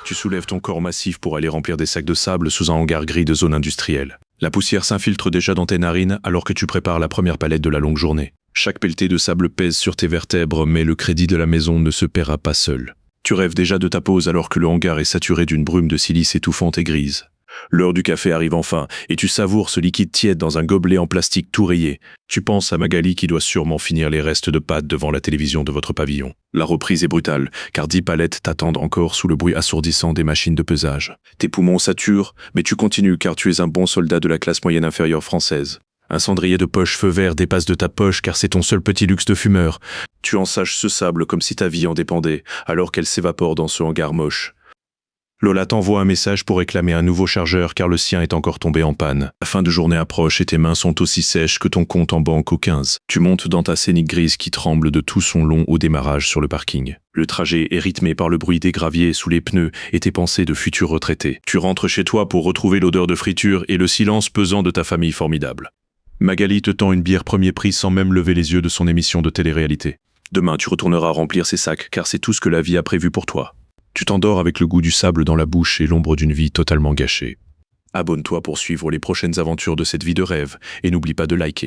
Tu soulèves ton corps massif pour aller remplir des sacs de sable sous un hangar gris de zone industrielle. La poussière s'infiltre déjà dans tes narines alors que tu prépares la première palette de la longue journée. Chaque pelletée de sable pèse sur tes vertèbres, mais le crédit de la maison ne se paiera pas seul. Tu rêves déjà de ta pause alors que le hangar est saturé d'une brume de silice étouffante et grise. L'heure du café arrive enfin, et tu savoures ce liquide tiède dans un gobelet en plastique tout rayé. Tu penses à Magali qui doit sûrement finir les restes de pâtes devant la télévision de votre pavillon. La reprise est brutale, car 10 palettes t'attendent encore sous le bruit assourdissant des machines de pesage. Tes poumons saturent, mais tu continues car tu es un bon soldat de la classe moyenne inférieure française. Un cendrier de poche feu vert dépasse de ta poche car c'est ton seul petit luxe de fumeur. Tu ensaches ce sable comme si ta vie en dépendait, alors qu'elle s'évapore dans ce hangar moche. Lola t'envoie un message pour réclamer un nouveau chargeur car le sien est encore tombé en panne. La fin de journée approche et tes mains sont aussi sèches que ton compte en banque au 15. Tu montes dans ta Scénic grise qui tremble de tout son long au démarrage sur le parking. Le trajet est rythmé par le bruit des graviers sous les pneus et tes pensées de futurs retraités. Tu rentres chez toi pour retrouver l'odeur de friture et le silence pesant de ta famille formidable. Magali te tend une bière premier prix sans même lever les yeux de son émission de télé-réalité. Demain, tu retourneras remplir ces sacs car c'est tout ce que la vie a prévu pour toi. Tu t'endors avec le goût du sable dans la bouche et l'ombre d'une vie totalement gâchée. Abonne-toi pour suivre les prochaines aventures de cette vie de rêve et n'oublie pas de liker.